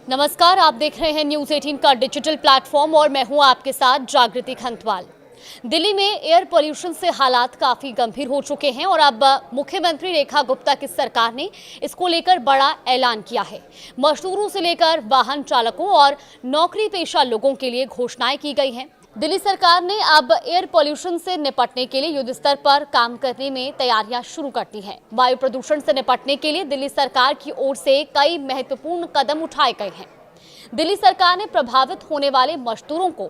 नमस्कार, आप देख रहे हैं न्यूज़ 18 का डिजिटल प्लेटफॉर्म और मैं हूं आपके साथ जागृति खंतवाल। दिल्ली में एयर पोल्यूशन से हालात काफी गंभीर हो चुके हैं और अब मुख्यमंत्री रेखा गुप्ता की सरकार ने इसको लेकर बड़ा ऐलान किया है। मजदूरों से लेकर वाहन चालकों और नौकरी पेशा लोगों के लिए घोषणाएं की गई हैं। दिल्ली सरकार ने अब एयर पोल्यूशन से निपटने के लिए युद्ध स्तर पर काम करने में तैयारियां शुरू कर दी हैं। वायु प्रदूषण से निपटने के लिए दिल्ली सरकार की ओर से कई महत्वपूर्ण कदम उठाए गए हैं। दिल्ली सरकार ने प्रभावित होने वाले मजदूरों को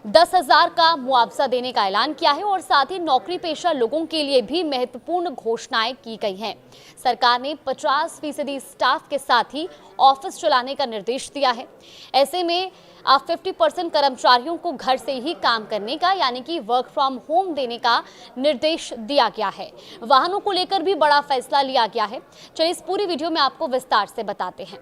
10,000 का मुआवजा देने का ऐलान किया है और साथ ही नौकरी पेशा लोगों के लिए भी महत्वपूर्ण घोषणाएं की गई हैं। सरकार ने 50% स्टाफ के साथ ही ऑफिस चलाने का निर्देश दिया है। ऐसे में अब 50% कर्मचारियों को घर से ही काम करने का यानी कि वर्क फ्रॉम होम देने का निर्देश दिया गया है। वाहनों को लेकर भी बड़ा फैसला लिया गया है। चलिए इस पूरी वीडियो में आपको विस्तार से बताते हैं।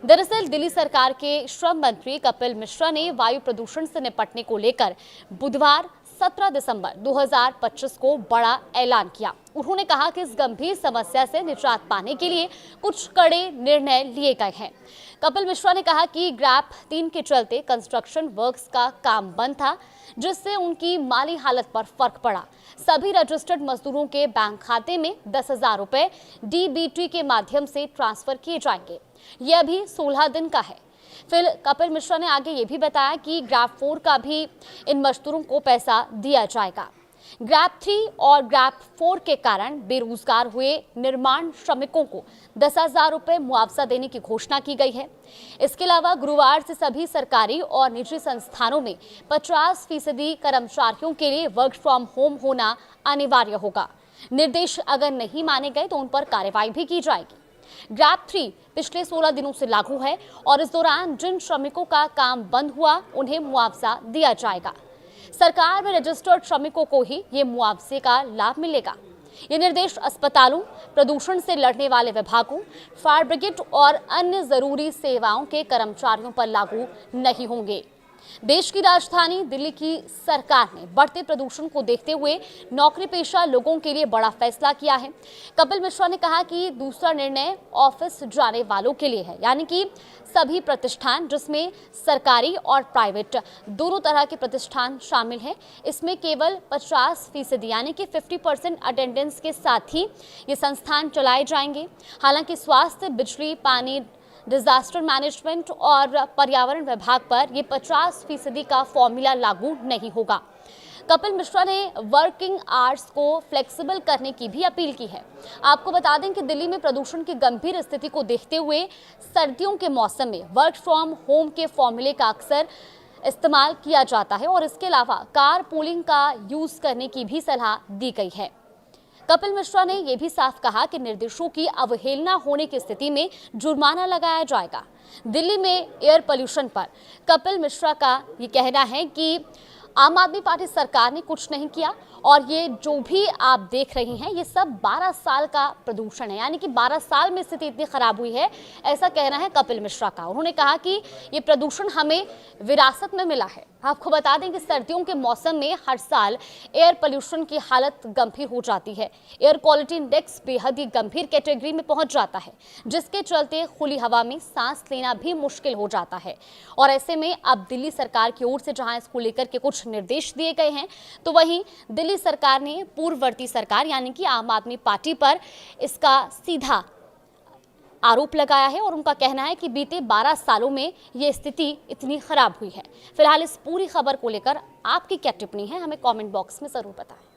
दरअसल दिल्ली सरकार के श्रम मंत्री कपिल मिश्रा ने वायु प्रदूषण से निपटने को लेकर बुधवार 17 दिसंबर 2025 को बड़ा ऐलान किया। उन्होंने कहा कि इस गंभीर समस्या से निजात पाने के लिए कुछ कड़े निर्णय लिए गए हैं। कपिल मिश्रा ने कहा कि ग्रैप 3 के चलते कंस्ट्रक्शन वर्क्स का काम बंद था, जिससे उनकी माली हालत पर फर्क पड़ा। सभी रजिस्टर्ड मजदूरों के बैंक खाते में 10,000 रुपए डीबीटी के माध्यम से ट्रांसफर किए जाएंगे। यह अभी 16 दिन का है। फिर कपिल मिश्रा ने आगे ये भी बताया कि ग्रैप 4 का भी इन मजदूरों को पैसा दिया जाएगा। ग्रैप 3 और ग्रैप 4 के कारण बेरोजगार हुए निर्माण श्रमिकों को 10,000 रुपए मुआवजा देने की घोषणा की गई है। इसके अलावा गुरुवार से सभी सरकारी और निजी संस्थानों में 50% कर्मचारियों के लिए वर्क फ्रॉम होम होना अनिवार्य होगा। निर्देश अगर नहीं माने गए तो उन पर कार्रवाई भी की जाएगी। ग्रैप 3 पिछले 16 दिनों से लागू है और इस दौरान जिन श्रमिकों का काम बंद हुआ उन्हें मुआवजा दिया जाएगा। सरकार में रजिस्टर्ड श्रमिकों को ही ये मुआवजे का लाभ मिलेगा। ये निर्देश अस्पतालों, प्रदूषण से लड़ने वाले विभागों, फायर ब्रिगेड और अन्य जरूरी सेवाओं के कर्मचारियों पर लागू नहीं होंगे। देश की राजधानी दिल्ली की सरकार ने बढ़ते प्रदूषण को देखते हुए नौकरी पेशा लोगों के लिए बड़ा फैसला किया है। कपिल मिश्रा ने कहा कि दूसरा निर्णय ऑफिस जाने वालों के लिए है, यानी कि सभी प्रतिष्ठान जिसमें सरकारी और प्राइवेट दोनों तरह के प्रतिष्ठान शामिल हैं, इसमें केवल 50% यानी कि 50% अटेंडेंस के साथ ही ये संस्थान चलाए जाएंगे। हालांकि स्वास्थ्य, बिजली, पानी, डिजास्टर मैनेजमेंट और पर्यावरण विभाग पर ये 50% का फॉर्मूला लागू नहीं होगा। कपिल मिश्रा ने वर्किंग आवर्स को फ्लेक्सिबल करने की भी अपील की है। आपको बता दें कि दिल्ली में प्रदूषण की गंभीर स्थिति को देखते हुए सर्दियों के मौसम में वर्क फ्रॉम होम के फॉर्मूले का अक्सर इस्तेमाल किया जाता है और इसके अलावा कार पूलिंग का यूज करने की भी सलाह दी गई है। कपिल मिश्रा ने यह भी साफ कहा कि निर्देशों की अवहेलना होने की स्थिति में जुर्माना लगाया जाएगा। दिल्ली में एयर पोल्यूशन पर कपिल मिश्रा का ये कहना है कि आम आदमी पार्टी सरकार ने कुछ नहीं किया और ये जो भी आप देख रही हैं ये सब 12 साल का प्रदूषण है, यानी कि 12 साल में स्थिति इतनी खराब हुई है, ऐसा कहना है कपिल मिश्रा का। उन्होंने कहा कि ये प्रदूषण हमें विरासत में मिला है। आपको बता दें कि सर्दियों के मौसम में हर साल एयर पोल्यूशन की हालत गंभीर हो जाती है। एयर क्वालिटी इंडेक्स बेहद ही गंभीर कैटेगरी में पहुंच जाता है, जिसके चलते खुली हवा में सांस लेना भी मुश्किल हो जाता है। और ऐसे में अब दिल्ली सरकार की ओर से जहां इसको लेकर के कुछ निर्देश दिए गए हैं, तो वहीं दिल्ली सरकार ने पूर्ववर्ती सरकार यानी कि आम आदमी पार्टी पर इसका सीधा आरोप लगाया है और उनका कहना है कि बीते 12 सालों में ये स्थिति इतनी खराब हुई है। फिलहाल इस पूरी खबर को लेकर आपकी क्या टिप्पणी है, हमें कमेंट बॉक्स में जरूर बताएं।